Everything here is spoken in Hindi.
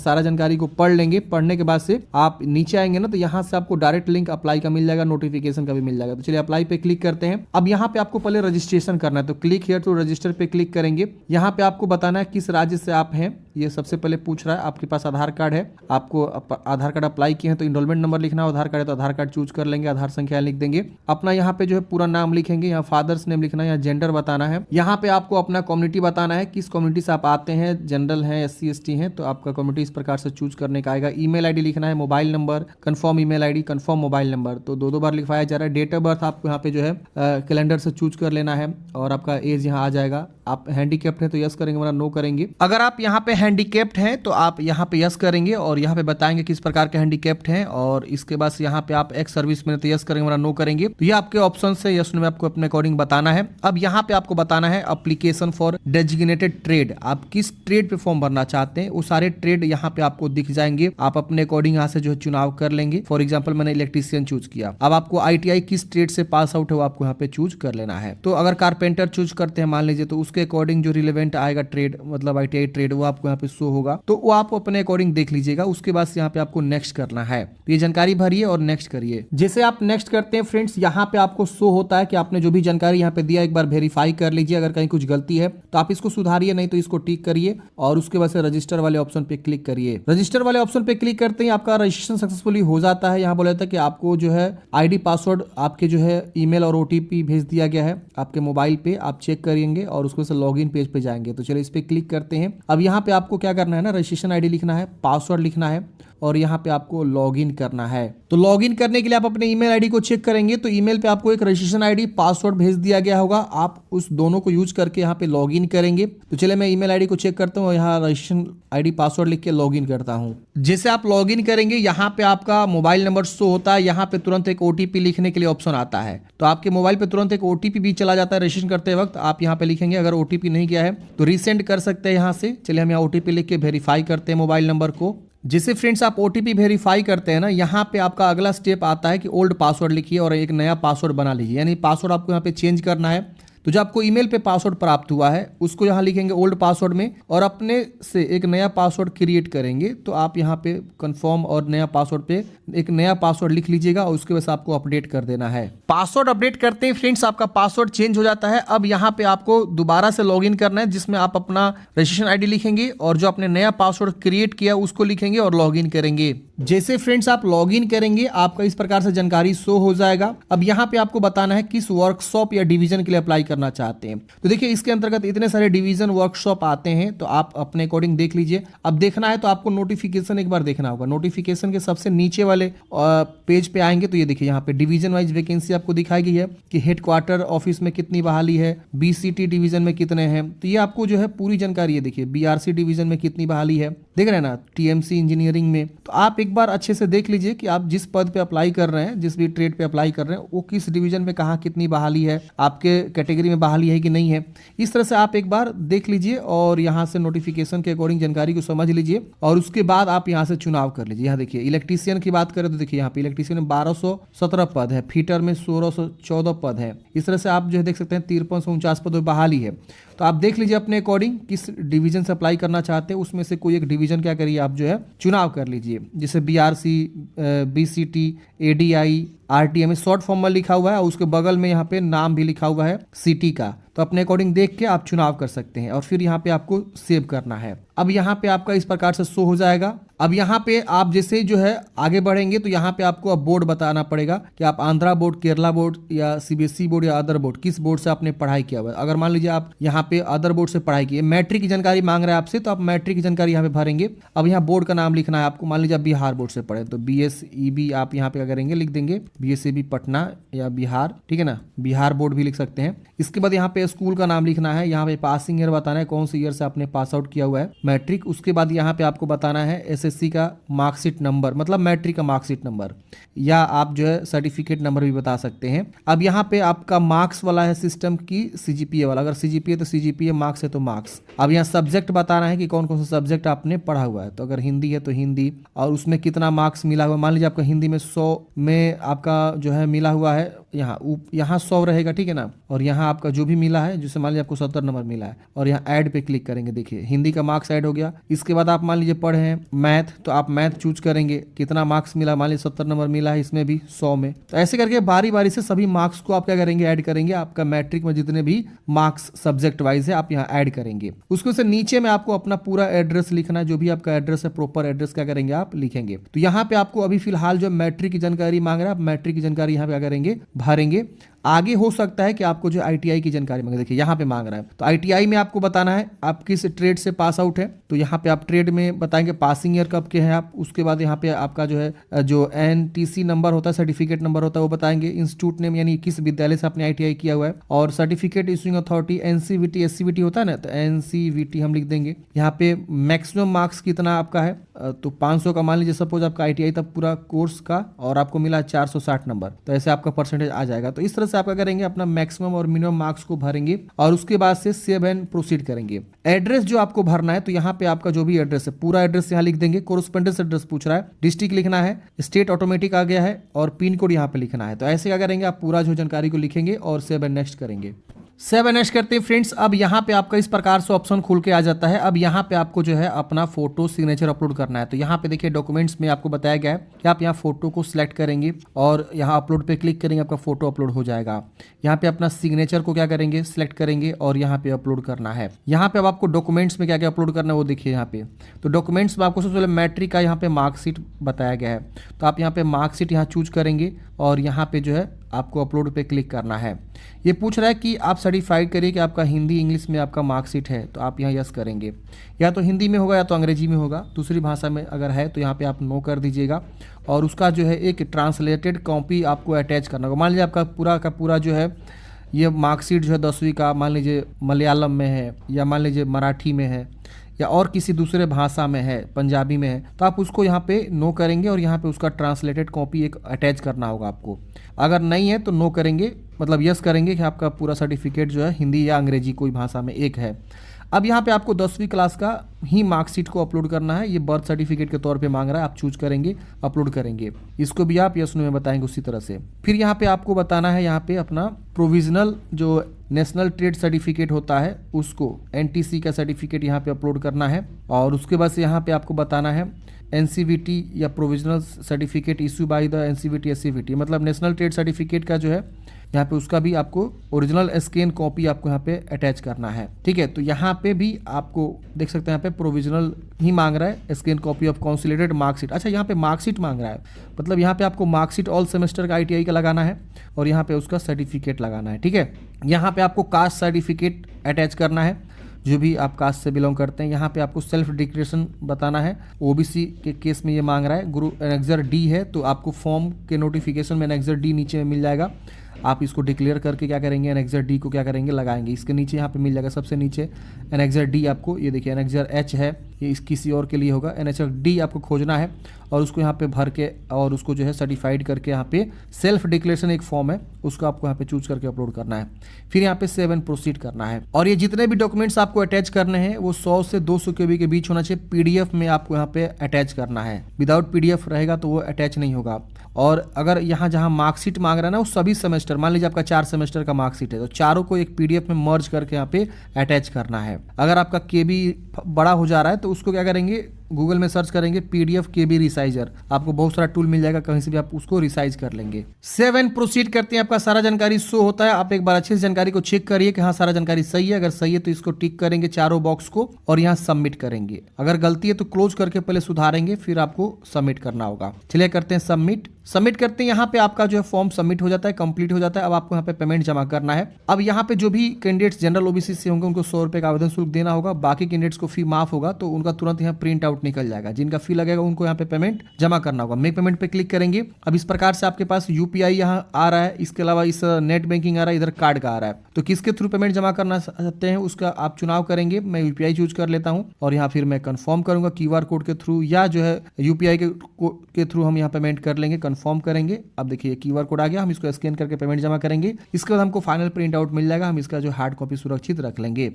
सारा जानकारी को पढ़ लेंगे। पढ़ने के बाद से आप नीचे आएंगे ना, तो यहाँ से आपको डायरेक्ट लिंक अप्लाई का मिल जाएगा, नोटिफिकेशन का भी मिल जाएगा। तो चलिए अप्लाई पे क्लिक करते हैं। अब यहाँ पे आपको पहले रजिस्ट्रेशन करना है, तो क्लिक हियर टू रजिस्टर पे क्लिक करेंगे। यहाँ पे आपको बताना है किस राज्य से आप हैं, ये सबसे पहले पूछ रहा है। आपके पास आधार कार्ड है, आपको आधार कार्ड अप्लाई किए हैं तो इनरोलमेंट नंबर लिखना है। आधार कार्ड है तो आधार कार्ड चूज कर लेंगे, आधार संख्या लिख देंगे। अपना यहाँ पे जो है पूरा नाम लिखेंगे, यहाँ फादर्स नेम लिखना है, यहाँ जेंडर बताना है। यहाँ पे आपको अपना कम्युनिटी बताना है, किस कम्युनिटी से आप आते हैं, जनरल है, SC ST हैं, तो आपका कम्युनिटी इस प्रकार से चूज करने का आएगा। ईमेल आईडी लिखना है, mobile number, confirm email ID, confirm mobile number, तो दो बार लिखवाया जा रहा है। डेट ऑफ बर्थ आपको यहाँ पे जो है कैलेंडर से चूज कर लेना है, और आपका एज यहाँ आ जाएगा। आप हैंडीकैप्ड हैं तो यस करेंगे, वरना नो करेंगे। अगर आप यहाँ पे हैंडीकैप्ड हैं तो आप यहाँ पे यस करेंगे, और यहाँ पे बताएंगे किस प्रकार के हैंडीकैप्ड हैं, और इसके बाद यहाँ पे आप एक्स सर्विस में तो यस करेंगे, वरना नो करेंगे। तो ये आपके ऑप्शन से यस में आपको अपने अकॉर्डिंग बताना है। अब यहाँ पे आपको बताना है एप्लीकेशन फॉर डेजिग्नेटेड ट्रेड, आप किस ट्रेड पे फॉर्म भरना चाहते हैं। वो सारे ट्रेड यहाँ पे आपको दिख जाएंगे, आप अपने अकॉर्डिंग यहाँ से जो है चुनाव कर लेंगे। फॉर एग्जाम्पल मैंने इलेक्ट्रीशियन चूज किया। अब आपको ITI किस ट्रेड से पास आउट है वो आपको यहाँ पे चूज कर लेना है। तो अगर कारपेंटर चूज करते हैं मान लीजिए, तो उसके अकॉर्डिंग जो रिलेवेंट आएगा ट्रेड, मतलब ITI ट्रेड, वो आपको यहाँ पे शो होगा, तो वो आप अपने अकॉर्डिंग देख लीजिएगा। उसके बाद यहाँ पे आपको नेक्स्ट करना है, तो ये जानकारी भरिए और नेक्स्ट करिए। जैसे आप नेक्स्ट करते हैं फ्रेंड्स, यहाँ पे आपको शो होता है कि आपने जो भी जानकारी यहाँ पे दिया एक बार वेरीफाई कर लीजिए। अगर कहीं कुछ गलती है तो आप इसको सुधारिए, नहीं तो इसको टिक करिए, और उसके बाद से रजिस्टर वाले ऑप्शन पे क्लिक करिए। रजिस्टर वाले ऑप्शन पे क्लिक करते ही आपका रजिस्ट्रेशन सक्सेसफुली हो जाता है। यहाँ बोला जाता है कि आपको जो है ID पासवर्ड, आपके जो है ईमेल और OTP भेज दिया गया है आपके मोबाइल पे। आप चेक करेंगे और उसको से लॉगिन पेज पे जाएंगे। तो चलिए इस पे क्लिक करते हैं। अब यहाँ पे आपको क्या करना है ना, रजिस्ट्रेशन ID लिखना है, पासवर्ड लिखना है, और यहाँ पे आपको लॉगिन करना है। तो लॉगिन करने के लिए आप अपने ईमेल आईडी को चेक करेंगे, तो ईमेल पे आपको एक रजिस्ट्रेशन ID पासवर्ड भेज दिया गया होगा। आप उस दोनों को यूज करके यहाँ पे लॉगिन करेंगे। तो चलिए मैं ईमेल आईडी को चेक करता हूँ, यहाँ रजिस्ट्रेशन ID पासवर्ड लिख के लॉगिन करता हूँ। जैसे आप लॉगिन करेंगे, यहाँ पे आपका मोबाइल नंबर शो होता है, यहाँ पे तुरंत एक OTP लिखने के लिए ऑप्शन आता है। तो आपके मोबाइल पे तुरंत एक OTP भी चला जाता है रजिस्ट्रेशन करते वक्त। आप यहाँ पे लिखेंगे, अगर OTP नहीं गया है तो रीसेंड कर सकते हैं यहाँ से। चलिए हम यहाँ OTP लिख के वेरीफाई करते हैं मोबाइल नंबर को। जैसे फ्रेंड्स आप OTP वेरीफाई करते हैं ना, यहाँ पे आपका अगला स्टेप आता है कि ओल्ड पासवर्ड लिखिए और एक नया पासवर्ड बना लीजिए। यानी पासवर्ड आपको यहाँ पे चेंज करना है। तो जो आपको ईमेल पे पासवर्ड प्राप्त हुआ है उसको यहाँ लिखेंगे ओल्ड पासवर्ड में, और अपने से एक नया पासवर्ड क्रिएट करेंगे। तो आप यहाँ पे कंफर्म और नया पासवर्ड पे एक नया पासवर्ड लिख लीजिएगा, और उसके बाद आपको अपडेट कर देना है। पासवर्ड अपडेट करते हैं फ्रेंड्स, आपका पासवर्ड चेंज हो जाता है। अब यहाँ पे आपको दोबारा से लॉगिन करना है, जिसमें आप अपना रजिस्ट्रेशन ID लिखेंगे और जो आपने नया पासवर्ड क्रिएट किया उसको लिखेंगे और लॉगिन करेंगे। जैसे फ्रेंड्स आप लॉगिन करेंगे, आपका इस प्रकार से जानकारी शो हो जाएगा। अब यहाँ पे आपको बताना है किस वर्कशॉप या डिवीजन के लिए अप्लाई करना चाहते हैं। तो देखिए इसके अंतर्गत इतने सारे डिवीजन वर्कशॉप आते हैं, तो आप अपने अकॉर्डिंग देख लीजिए। अब देखना है तो आपको नोटिफिकेशन एक बार देखना होगा। नोटिफिकेशन के सबसे नीचे वाले पेज पे आएंगे तो ये देखिए यहाँ पे डिवीजन वाइज वैकेंसी आपको दिखाई गई है कि हेडक्वार्टर ऑफिस में कितनी बहाली है, BCT डिवीजन में कितने हैं। तो ये आपको जो है पूरी जानकारी है। देखिए BRC डिवीजन में कितनी बहाली है, देख रहे हैं ना, TMC इंजीनियरिंग में। तो आप एक बार अच्छे से देख लीजिए कि आप जिस पद पे अप्लाई कर रहे हैं, जिस भी ट्रेड पे अप्लाई कर रहे हैं, वो किस डिवीजन में कहाँ कितनी बहाली है, आपके कैटेगरी में बहाली है कि नहीं है। इस तरह से आप एक बार देख लीजिए और यहाँ से नोटिफिकेशन के अकॉर्डिंग जानकारी को समझ लीजिए, और उसके बाद आप यहाँ से चुनाव कर लीजिए। यहाँ देखिए इलेक्ट्रीशियन की बात करें तो देखिए यहाँ पे इलेक्ट्रीशियन में 1217 पद है, फीटर में 1614 पद है। इस तरह से आप जो है देख सकते हैं 5349 पद बहाली है। तो आप देख लीजिए अपने अकॉर्डिंग किस डिवीजन से अप्लाई करना चाहते हैं, उसमें से कोई एक डिवीजन क्या करिए आप जो है चुनाव कर लीजिए। जैसे BRC, BCT, ADI, RTM short form में लिखा हुआ है, और उसके बगल में यहाँ पे नाम भी लिखा हुआ है सिटी का। तो अपने अकॉर्डिंग देख के आप चुनाव कर सकते हैं, और फिर यहाँ पे आपको सेव करना है। अब यहाँ पे आपका इस प्रकार से शो हो जाएगा। अब यहाँ पे आप जैसे जो है आगे बढ़ेंगे तो यहाँ पे आपको अब बोर्ड बताना पड़ेगा कि आप आंध्रा बोर्ड, केरला बोर्ड या CBSE बोर्ड या अदर बोर्ड, किस बोर्ड से आपने पढ़ाई किया हुआ है। अगर मान लीजिए आप यहाँ पे अदर बोर्ड से पढ़ाई की है, मैट्रिक की जानकारी मांग रहे हैं आपसे, तो आप मैट्रिक की जानकारी यहाँ पे भरेंगे। अब यहाँ बोर्ड का नाम लिखना है आपको। मान लीजिए आप बिहार बोर्ड से पढ़े तो BSEB आप यहाँ पे क्या करेंगे, लिख देंगे BSEB पटना या बिहार, ठीक है ना, बिहार बोर्ड भी लिख सकते हैं। इसके बाद यहाँ पे स्कूल का नाम लिखना है, यहाँ पे पासिंग ईयर बताना है, कौन सी ईयर से आपने पास आउट किया हुआ है मैट्रिक। उसके बाद यहाँ पे आपको बताना है SSC का मार्कशीट नंबर, मतलब मैट्रिक का मार्कशीट नंबर, या आप जो है सर्टिफिकेट नंबर भी बता सकते हैं। अब यहाँ पे आपका मार्क्स वाला है सिस्टम की CGPA वाला, अगर CGPA तो CGPA, मार्क्स है तो मार्क्स। अब यहाँ सब्जेक्ट बताना है कि कौन कौन सा सब्जेक्ट आपने पढ़ा हुआ है। तो अगर हिंदी है तो हिंदी, और उसमें कितना मार्क्स मिला हुआ। मान लीजिए आपका हिंदी में 100 में आपका जो है मिला हुआ है यहाँ 100 रहेगा, ठीक है ना। और यहाँ आपका जो भी मिला है, जैसे मान लीजिए आपको 70 नंबर मिला है और यहाँ ऐड पे क्लिक करेंगे, देखिए हिंदी का मार्क्स ऐड हो गया। इसके बाद आप मान लीजिए पढ़े हैं मैथ, तो आप मैथ चूज करेंगे, कितना मार्क्स मिला, मान लीजिए 70 नंबर मिला है, इसमें भी 100 में। तो ऐसे करके बारी बारी से सभी मार्क्स को आप क्या करेंगे, ऐड करेंगे। आपका मैट्रिक में जितने भी मार्क्स सब्जेक्ट वाइज है आप यहाँ ऐड करेंगे। उसको से नीचे में आपको अपना पूरा एड्रेस लिखना है, जो भी आपका एड्रेस है प्रॉपर एड्रेस क्या करेंगे आप लिखेंगे। तो यहाँ पे आपको अभी फिलहाल जो मैट्रिक की जानकारी मांग रहा है, आप मैट्रिक की जानकारी यहाँ पे क्या करेंगे, भरेंगे। आगे हो सकता है कि आपको जो आईटीआई की जानकारी मांगे, देखिए यहाँ पे मांग रहा है। तो आईटीआई में आपको बताना है आप किस ट्रेड से पास आउट है। तो यहाँ पे आप ट्रेड में बताएंगे पासिंग ईयर कब के हैं आप। उसके बाद यहाँ पे आपका जो है जो एनटीसी नंबर होता है, सर्टिफिकेट नंबर होता है, वो बताएंगे। इंस्टीट्यूट नेम यानी किस विद्यालय से आपने आईटीआई किया हुआ है, और certificate issuing authority NCVT SCVT होता है ना, तो एनसीवीटी हम लिख देंगे। यहाँ पे मैक्सिमम मार्क्स कितना आपका है, तो 500 का मान लीजिए सपोज आपका आईटीआई तक पूरा कोर्स का, और आपको मिला 460 नंबर, तो ऐसे आपका परसेंटेज आ जाएगा। तो इस तरह से आप क्या करेंगे, अपना मैक्सिमम और मिनिमम मार्क्स को भरेंगे और उसके बाद से सेव एंड प्रोसीड करेंगे। एड्रेस जो आपको भरना है, तो यहाँ पे आपका जो भी एड्रेस है पूरा एड्रेस यहाँ लिख देंगे। कोरेस्पोंडेंस एड्रेस पूछ रहा है, डिस्ट्रिक्ट लिखना है, स्टेट ऑटोमेटिक आ गया है, और पिन कोड यहाँ पे लिखना है। तो ऐसे क्या करेंगे, आप पूरा जो जानकारी को लिखेंगे और सेव एंड नेक्स्ट करेंगे। सेव एंड नेक्स्ट करते हैं फ्रेंड्स। अब यहाँ पे आपका इस प्रकार से ऑप्शन खुल के आ जाता है। अब यहाँ पे आपको जो है अपना फोटो सिग्नेचर अपलोड करना है। तो यहाँ पे देखिए डॉक्यूमेंट्स में आपको बताया गया है कि आप यहाँ फोटो को सिलेक्ट करेंगे और यहाँ अपलोड पे क्लिक करेंगे, आपका फोटो अपलोड हो जाएगा। यहाँ पे अपना सिग्नेचर को क्या करेंगे, सिलेक्ट करेंगे और यहाँ पे अपलोड करना है। यहाँ पे अब आपको डॉक्यूमेंट्स में क्या क्या अपलोड करना है वो देखिए यहाँ पे। तो डॉक्यूमेंट्स में आपको सबसे पहले मैट्रिक का यहाँ पे मार्कशीट बताया गया है, तो आप यहाँ पे मार्कशीट यहाँ चूज करेंगे और यहाँ पे जो है आपको अपलोड पे क्लिक करना है। ये पूछ रहा है कि आप सर्टिफाइड करिए कि आपका हिंदी इंग्लिश में आपका मार्कशीट है, तो आप यहाँ यस करेंगे। या तो हिंदी में होगा या तो अंग्रेजी में होगा, दूसरी भाषा में अगर है तो यहाँ पे आप नो कर दीजिएगा। और उसका जो है एक ट्रांसलेटेड कॉपी आपको अटैच करना होगा। मान लीजिए आपका पूरा का पूरा जो है ये मार्कशीट जो है 10वीं का मान लीजिए मलयालम में है, या मान लीजिए मराठी में है, या और किसी दूसरे भाषा में है, पंजाबी में है, तो आप उसको यहाँ पे नो करेंगे और यहाँ पे उसका ट्रांसलेटेड कॉपी एक अटैच करना होगा आपको। अगर नहीं है तो नो करेंगे, मतलब यस करेंगे कि आपका पूरा सर्टिफिकेट जो है हिंदी या अंग्रेजी कोई भाषा में एक है। अब यहाँ पे आपको 10वीं क्लास का ही मार्कशीट को अपलोड करना है। ये बर्थ सर्टिफिकेट के तौर पे मांग रहा है, आप चूज करेंगे, अपलोड करेंगे। इसको भी आप यस नो में बताएंगे उसी तरह से। फिर यहाँ पे आपको बताना है यहाँ पे अपना प्रोविजनल जो नेशनल ट्रेड सर्टिफिकेट होता है उसको, एनटीसी का सर्टिफिकेट यहाँ पे अपलोड करना है। और उसके बाद से यहाँ पे आपको बताना है एनसीवीटी या provisional certificate issue by the NCVT SCVT, मतलब नेशनल ट्रेड सर्टिफिकेट का जो है यहाँ पे उसका भी आपको ओरिजिनल स्कैन कॉपी आपको यहाँ पे अटैच करना है। ठीक है, तो यहाँ पे भी आपको देख सकते हैं यहाँ पे प्रोविजनल ही मांग रहा है, scan copy of consolidated marksheet. अच्छा, यहाँ पे मार्कशीट मांग रहा है, मतलब यहाँ पे आपको मार्कशीट ऑल सेमेस्टर का आईटीआई का लगाना है और यहाँ पे उसका सर्टिफिकेट लगाना है। ठीक है, यहाँ पे आपको कास्ट सर्टिफिकेट अटैच करना है, जो भी आप कास्ट से बिलोंग करते हैं। यहाँ पे आपको सेल्फ डिक्लेरेशन बताना है, ओबीसी के केस में ये मांग रहा है। गुरु एनेक्सर डी है तो आपको फॉर्म के नोटिफिकेशन में एनेक्सर डी नीचे में मिल जाएगा, आप इसको डिक्लेयर करके क्या करेंगे, एनेक्सर डी को क्या करेंगे, लगाएंगे। इसके नीचे यहाँ पे मिल जाएगा सबसे नीचे एनेक्सर डी आपको, ये देखिए एनेक्सर एच है, ये किसी और के लिए होगा, एनेक्सर डी आपको खोजना है और उसको यहाँ पे भर के और उसको जो है सर्टिफाइड करके यहाँ पे सेल्फ डिक्लेरेशन एक फॉर्म है उसको आपको यहाँ पे चूज करके अपलोड करना है। फिर यहाँ पे सेव एंड प्रोसीड करना है। और ये जितने भी डॉक्यूमेंट्स आपको अटैच करने हैं वो 100 से 200 KB के बीच होना चाहिए। पीडीएफ में आपको यहाँ पे अटैच करना है, विदाउट पीडीएफ रहेगा तो वो अटैच नहीं होगा। और अगर यहाँ जहाँ मार्कशीट मांग रहा है ना वो सभी सेमेस्टर, मान लीजिए आपका 4 सेमेस्टर का मार्कशीट है तो चारों को एक पीडीएफ में मर्ज करके यहाँ पे अटैच करना है। अगर आपका केबी बड़ा हो जा रहा है तो उसको क्या करेंगे, गूगल में सर्च करेंगे पीडीएफ केबी रिसाइजर, आपको बहुत सारा टूल मिल जाएगा, कहीं से भी आप उसको रिसाइज कर लेंगे। सेव एंड प्रोसीड करते हैं, आपका सारा जानकारी शो होता है। आप एक बार अच्छे से जानकारी को चेक करिए कि हाँ सारा जानकारी सही है। अगर सही है तो इसको टिक करेंगे चारों बॉक्स को और यहाँ सबमिट करेंगे। अगर गलती है तो क्लोज करके पहले सुधारेंगे, फिर आपको सबमिट करना होगा। चलिए करते हैं सबमिट। सबमिट करते हैं, यहाँ पे आपका जो है फॉर्म सबमिट हो जाता है, कंप्लीट हो जाता है। अब आपको यहाँ पे पेमेंट जमा करना है। अब यहाँ पे जो भी कैंडिडेट्स जनरल ओबीसी से होंगे उनको 100 रुपए का आवेदन शुल्क देना होगा। बाकी कैंडिडेट्स को फी माफ होगा तो उनका तुरंत यहाँ प्रिंट आउट निकल जाएगा। जिनका फी लगेगा उनको यहाँ पे पेमेंट जमा करना होगा। मेक पेमेंट पे क्लिक करेंगे। अब इस प्रकार से आपके पास यूपीआई यहाँ आ रहा है, इसके अलावा इस नेट बैंकिंग आ रहा है, इधर कार्ड का आ रहा है। तो किसके थ्रू पेमेंट जमा करना चाहते हैं उसका आप चुनाव करेंगे। मैं यूपीआई चूज कर लेता हूँ और यहाँ फिर मैं कंफर्म करूंगा क्यूआर कोड के थ्रू, या जो है यूपीआई के थ्रू हम यहाँ पेमेंट कर लेंगे, कंफर्म करेंगे। अब देखिए क्यूआर कोड आ गया, हम इसको स्कैन करके पेमेंट जमा करेंगे। इसके बाद हमको फाइनल प्रिंट आउट मिल जाएगा, हम इसका जो हार्ड कॉपी सुरक्षित रख लेंगे।